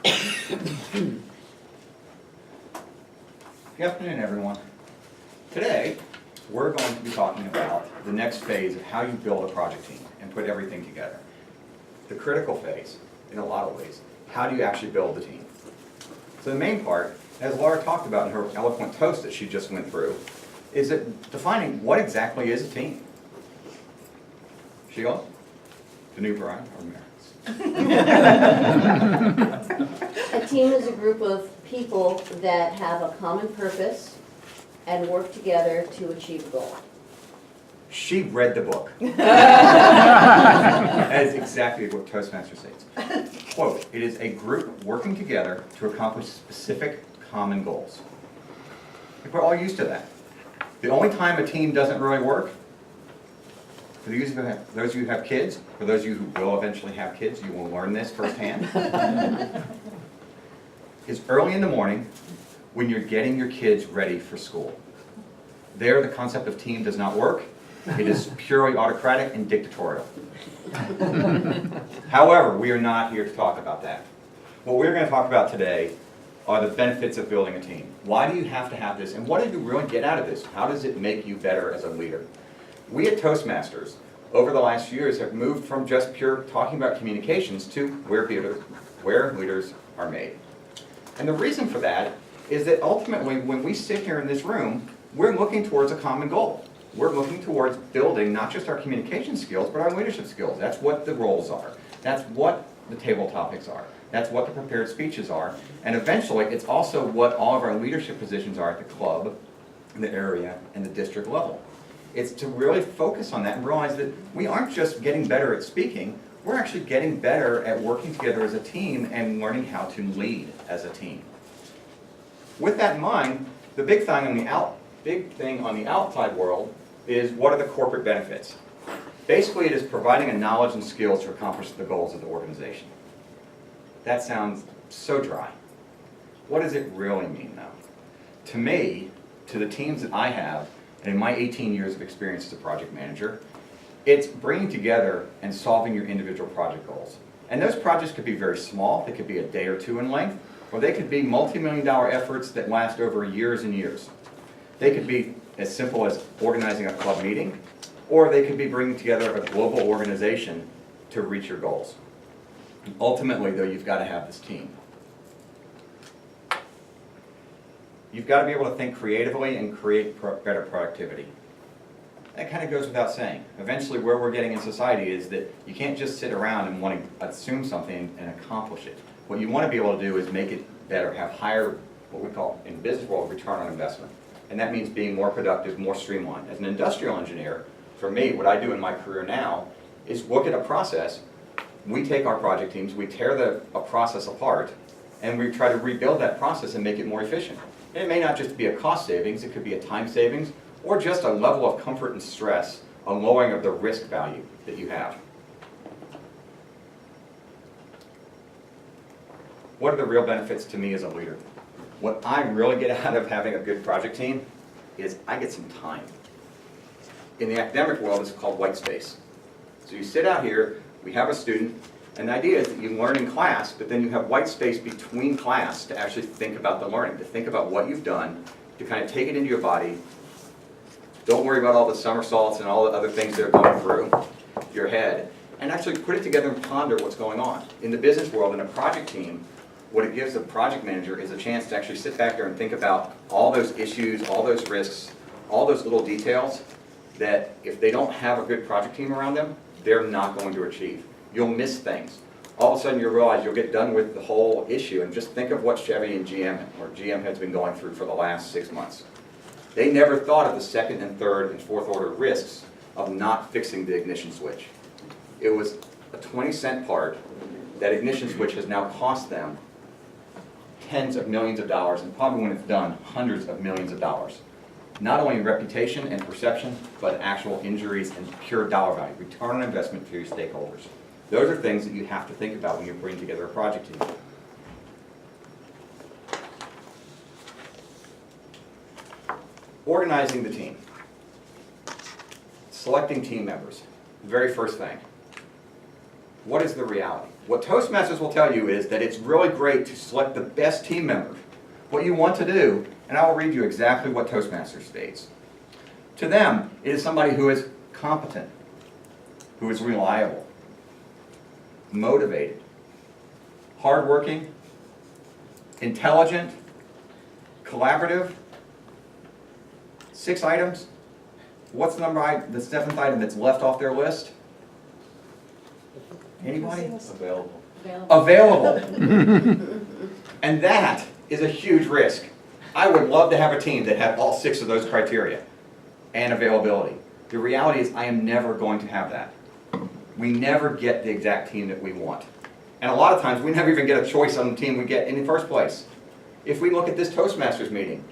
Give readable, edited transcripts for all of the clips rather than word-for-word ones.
Good afternoon, everyone. Today, we're going to be talking about the next phase of how you build a project team and put everything together. The critical phase, in a lot of ways, how do you actually build the team? So the main part, as Laura talked about in her eloquent toast that she just went through, is that defining what exactly is a team. Sheila, the new bride, or Maris? A team is a group of people that have a common purpose and work together to achieve a goal. She read the book. That is exactly what Toastmaster says. Quote, it is a group working together to accomplish specific common goals. I think we're all used to that. The only time a team doesn't really work, for those of you who have kids, for those of you who will eventually have kids, you will learn this firsthand, is early in the morning when you're getting your kids ready for school. There, the concept of team does not work. It is purely autocratic and dictatorial. However, we are not here to talk about that. What we're going to talk about today are the benefits of building a team. Why do you have to have this, and what do you really get out of this? How does it make you better as a leader? We at Toastmasters, over the last few years, have moved from just pure talking about communications to where leaders are made. And the reason for that is that ultimately, when we sit here in this room, we're looking towards a common goal. We're looking towards building not just our communication skills, but our leadership skills. That's what the roles are. That's what the table topics are. That's what the prepared speeches are. And eventually, it's also what all of our leadership positions are at the club, the area, and the district level. It's to really focus on that and realize that we aren't just getting better at speaking, we're actually getting better at working together as a team and learning how to lead as a team. With that in mind, the big thing on the outside world is what are the corporate benefits? Basically, it is providing a knowledge and skills to accomplish the goals of the organization. That sounds so dry. What does it really mean, though? To me, to the teams that I have, and in my 18 years of experience as a project manager, it's bringing together and solving your individual project goals. And those projects could be very small. They could be a day or two in length, or they could be multi-million-dollar efforts that last over years and years. They could be as simple as organizing a club meeting, or they could be bringing together a global organization to reach your goals. And ultimately, though, you've got to have this team. You've got to be able to think creatively and create better productivity. That kind of goes without saying. Eventually, where we're getting in society is that you can't just sit around and want to assume something and accomplish it. What you want to be able to do is make it better, have higher, what we call in the business world, return on investment. And that means being more productive, more streamlined. As an industrial engineer, for me, what I do in my career now is look at a process. We take our project teams, we tear a process apart, and we try to rebuild that process and make it more efficient. And it may not just be a cost savings, it could be a time savings, or just a level of comfort and stress, a lowering of the risk value that you have. What are the real benefits to me as a leader? What I really get out of having a good project team is I get some time. In the academic world, it's called white space. So you sit out here, we have a student, and the idea is that you learn in class, but then you have white space between class to actually think about the learning, to think about what you've done, to kind of take it into your body. Don't worry about all the somersaults and all the other things that are going through your head, and actually put it together and ponder what's going on. In the business world, in a project team, what it gives a project manager is a chance to actually sit back there and think about all those issues, all those risks, all those little details that if they don't have a good project team around them, they're not going to achieve. You'll miss things. All of a sudden you'll realize you'll get done with the whole issue, and just think of what Chevy and GM, or GM has been going through for the last 6 months. They never thought of the second and third and fourth order risks of not fixing the ignition switch. It was a 20-cent part. That ignition switch has now cost them tens of millions of dollars, and probably when it's done, hundreds of millions of dollars. Not only in reputation and perception, but actual injuries and pure dollar value, return on investment for your stakeholders. Those are things that you have to think about when you bring together a project team. Organizing the team. Selecting team members. The very first thing. What is the reality? What Toastmasters will tell you is that it's really great to select the best team members. What you want to do, and I will read you exactly what Toastmasters states. To them, it is somebody who is competent, who is reliable, motivated, hardworking, intelligent, collaborative. 6 items. What's the the 7th item that's left off their list? Anybody? Available. Available. And that is a huge risk. I would love to have a team that had all 6 of those criteria and availability. The reality is I am never going to have that. We never get the exact team that we want. And a lot of times we never even get a choice on the team we get in the first place. If we look at this Toastmasters meeting,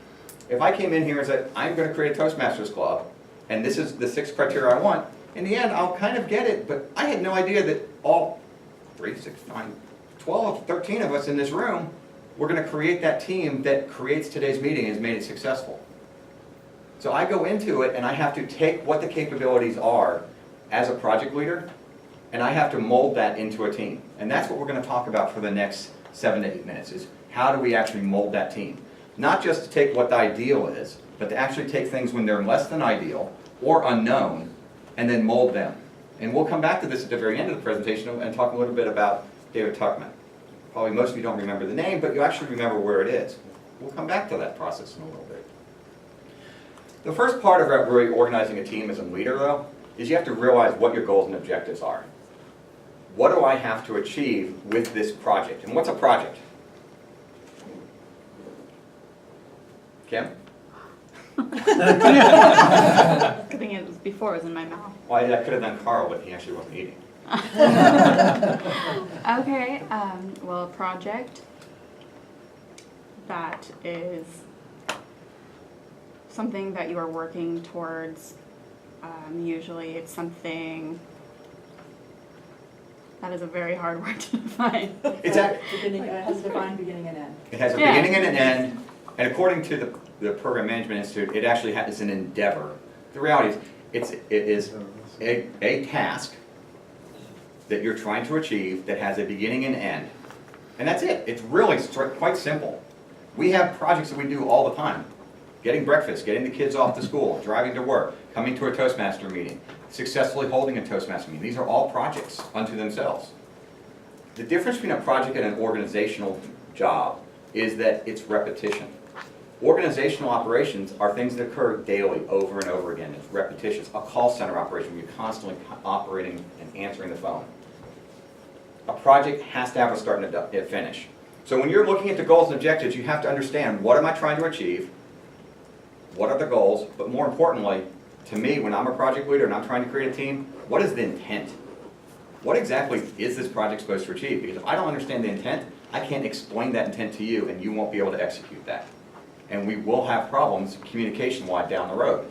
if I came in here and said, I'm going to create a Toastmasters club, and this is the 6 criteria I want, in the end I'll kind of get it, but I had no idea that all 3, 6, 9, 12, 13 of us in this room were going to create that team that creates today's meeting and has made it successful. So I go into it and I have to take what the capabilities are as a project leader, and I have to mold that into a team. And that's what we're going to talk about for the next 7 to 8 minutes, is how do we actually mold that team? Not just to take what the ideal is, but to actually take things when they're less than ideal or unknown, and then mold them. And we'll come back to this at the very end of the presentation and talk a little bit about David Tuckman. Probably most of you don't remember the name, but you actually remember where it is. We'll come back to that process in a little bit. The first part of really organizing a team as a leader, though, is you have to realize what your goals and objectives are. What do I have to achieve with this project? And what's a project? Kim? Good thing it was before it was in my mouth. Well, I could have done Carl, but he actually wasn't eating. Okay, well, a project that is something that you are working towards. Usually it's something that is a very hard word to define. It's a, It has a defined beginning and end. It has a Yeah. beginning and an end, and according to the Program Management Institute, it actually is an endeavor. The reality is, it is a task that you're trying to achieve that has a beginning and end. And that's it. It's really quite simple. We have projects that we do all the time. Getting breakfast, getting the kids off to school, driving to work, coming to a Toastmaster meeting, successfully holding a Toastmaster meeting. These are all projects unto themselves. The difference between a project and an organizational job is that it's repetition. Organizational operations are things that occur daily, over and over again. It's repetitious. A call center operation where you're constantly operating and answering the phone. A project has to have a start and a finish. So when you're looking at the goals and objectives, you have to understand, what am I trying to achieve? What are the goals? But more importantly, to me, when I'm a project leader and I'm trying to create a team, what is the intent? What exactly is this project supposed to achieve? Because if I don't understand the intent, I can't explain that intent to you, and you won't be able to execute that. And we will have problems communication-wise down the road.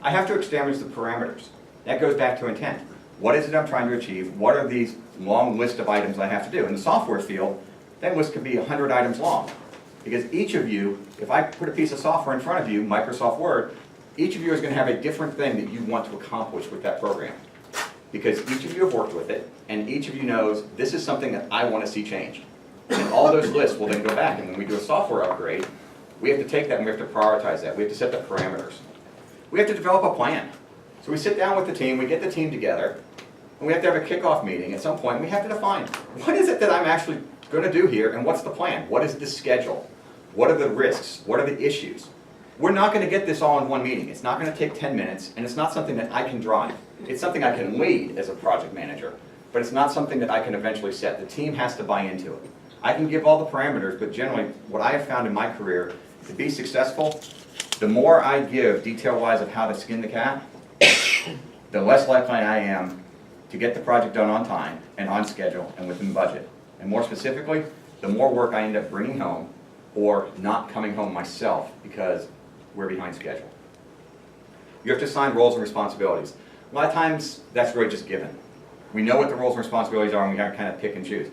I have to establish the parameters. That goes back to intent. What is it I'm trying to achieve? What are these long list of items I have to do? In the software field, that list could be 100 items long. Because each of you, if I put a piece of software in front of you, Microsoft Word, each of you is going to have a different thing that you want to accomplish with that program. Because each of you have worked with it, and each of you knows, this is something that I want to see changed. And all those lists will then go back, and when we do a software upgrade, we have to take that and we have to prioritize that. We have to set the parameters. We have to develop a plan. So we sit down with the team, we get the team together, and we have to have a kickoff meeting at some point, and we have to define, what is it that I'm actually going to do here, and what's the plan? What is the schedule? What are the risks? What are the issues? We're not going to get this all in one meeting. It's not going to take 10 minutes, and it's not something that I can drive. It's something I can lead as a project manager, but it's not something that I can eventually set. The team has to buy into it. I can give all the parameters, but generally, what I have found in my career, to be successful, the more I give detail-wise of how to skin the cat, the less likely I am to get the project done on time and on schedule and within budget. And more specifically, the more work I end up bringing home or not coming home myself because we're behind schedule. You have to assign roles and responsibilities. A lot of times, that's really just given. We know what the roles and responsibilities are, and we have to kind of pick and choose.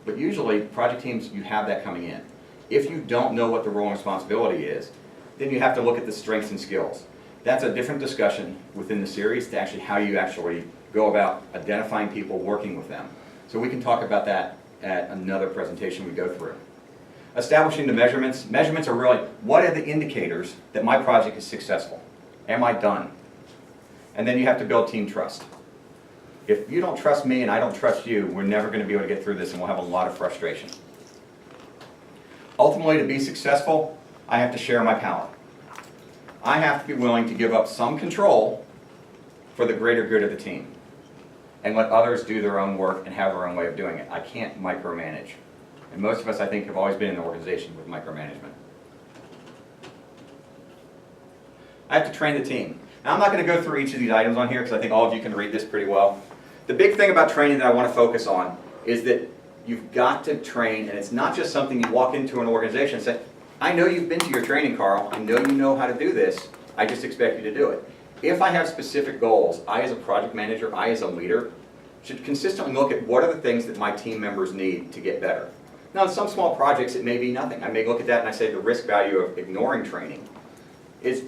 But usually, project teams, you have that coming in. If you don't know what the role and responsibility is, then you have to look at the strengths and skills. That's a different discussion within the series to actually how you actually go about identifying people, working with them. So we can talk about that at another presentation we go through. Establishing the measurements. Measurements are really, what are the indicators that my project is successful? Am I done? And then you have to build team trust. If you don't trust me and I don't trust you, we're never going to be able to get through this and we'll have a lot of frustration. Ultimately, to be successful, I have to share my power. I have to be willing to give up some control for the greater good of the team and let others do their own work and have their own way of doing it. I can't micromanage. And most of us, I think, have always been in an organization with micromanagement. I have to train the team. Now, I'm not going to go through each of these items on here because I think all of you can read this pretty well. The big thing about training that I want to focus on is that you've got to train, and it's not just something you walk into an organization and say, I know you've been to your training, Carl. I know you know how to do this. I just expect you to do it. If I have specific goals, I as a project manager, I as a leader, should consistently look at what are the things that my team members need to get better. Now, in some small projects, it may be nothing. I may look at that and I say the risk value of ignoring training is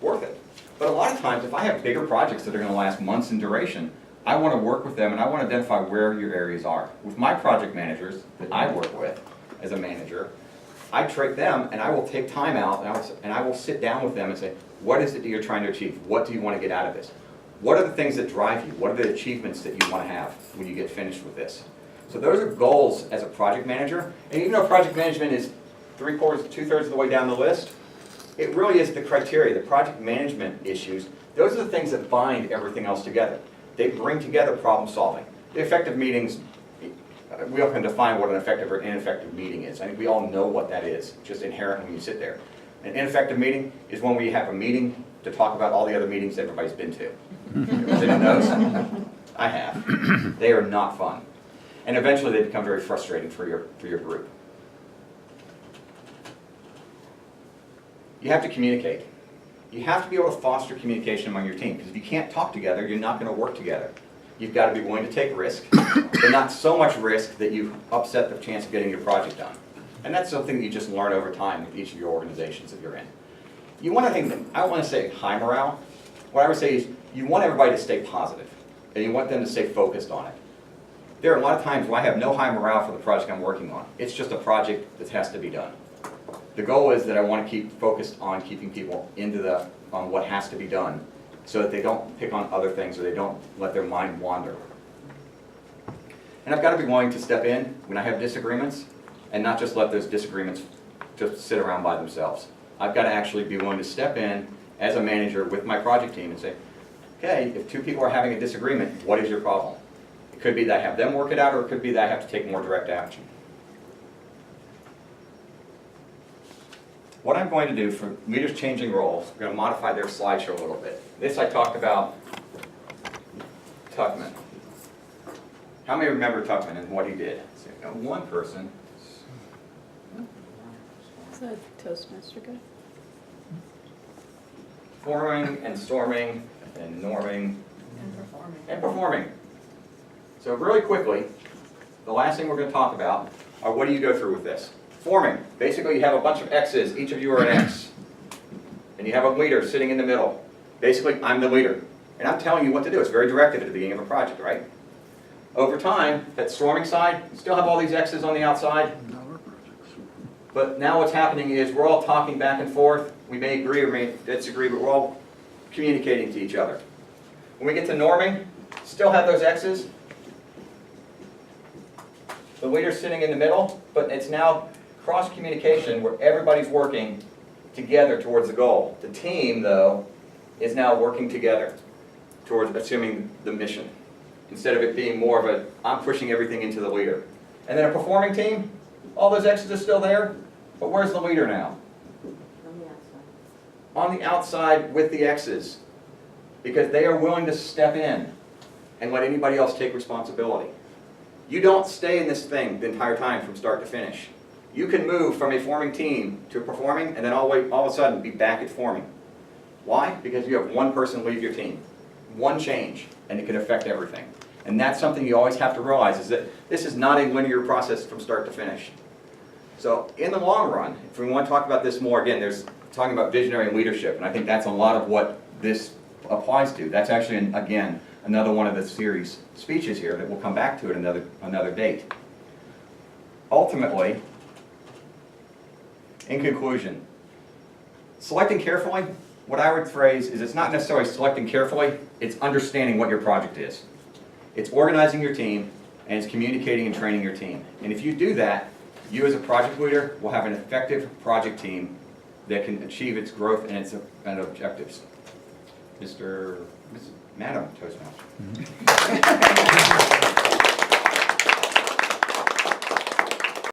worth it. But a lot of times, if I have bigger projects that are going to last months in duration, I want to work with them and I want to identify where your areas are. With my project managers that I work with as a manager, I treat them and I will take time out and I will sit down with them and say, what is it that you're trying to achieve? What do you want to get out of this? What are the things that drive you? What are the achievements that you want to have when you get finished with this? So those are goals as a project manager. And even though project management is 2/3 of the way down the list, it really is the criteria, the project management issues. Those are the things that bind everything else together. They bring together problem solving. The effective meetings, we all can define what an effective or ineffective meeting is. I think we all know what that is, just inherent when you sit there. An ineffective meeting is when we have a meeting to talk about all the other meetings everybody's been to. Everyone's in those? I have. They are not fun. And eventually they become very frustrating for your group. You have to communicate. You have to be able to foster communication among your team, because if you can't talk together, you're not going to work together. You've got to be willing to take risk, but not so much risk that you upset the chance of getting your project done. And that's something that you just learn over time with each of your organizations that you're in. You want to think, I don't want to say high morale. What I would say is you want everybody to stay positive, and you want them to stay focused on it. There are a lot of times where I have no high morale for the project I'm working on. It's just a project that has to be done. The goal is that I want to keep focused on keeping people on what has to be done so that they don't pick on other things or they don't let their mind wander. And I've got to be willing to step in when I have disagreements and not just let those disagreements just sit around by themselves. I've got to actually be willing to step in as a manager with my project team and say, okay, if two people are having a disagreement, what is your problem? It could be that I have them work it out, or it could be that I have to take more direct action. What I'm going to do for leaders changing roles, I'm going to modify their slideshow a little bit. This I talked about Tuckman. How many remember Tuckman and what he did? So, one person. Is that Toastmaster guy? Forming and storming and norming and performing. So really quickly, the last thing we're going to talk about are what do you go through with this? Forming. Basically, you have a bunch of X's. Each of you are an X. And you have a leader sitting in the middle. Basically, I'm the leader. And I'm telling you what to do. It's very directive at the beginning of a project, right? Over time, that storming side, you still have all these X's on the outside. But now what's happening is we're all talking back and forth. We may agree or may disagree, but we're all communicating to each other. When we get to norming, still have those X's. The leader's sitting in the middle, but it's now cross-communication where everybody's working together towards the goal. The team, though, is now working together towards assuming the mission, instead of it being more of a, I'm pushing everything into the leader. And then a performing team, all those X's are still there, but where's the leader now? On the outside. On the outside with the X's, because they are willing to step in and let anybody else take responsibility. You don't stay in this thing the entire time from start to finish. You can move from a forming team to performing and then all of a sudden be back at forming. Why? Because you have one person leave your team. One change, and it can affect everything. And that's something you always have to realize, is that this is not a linear process from start to finish. So in the long run, if we want to talk about this more, again, there's talking about visionary and leadership, and I think that's a lot of what this applies to. That's actually, again, another one of the series speeches here that we'll come back to at another date. Ultimately, in conclusion, selecting carefully, what I would phrase is it's not necessarily selecting carefully, it's understanding what your project is. It's organizing your team, and it's communicating and training your team. And if you do that, you as a project leader will have an effective project team that can achieve its growth and its objectives. Madam Toastmaster.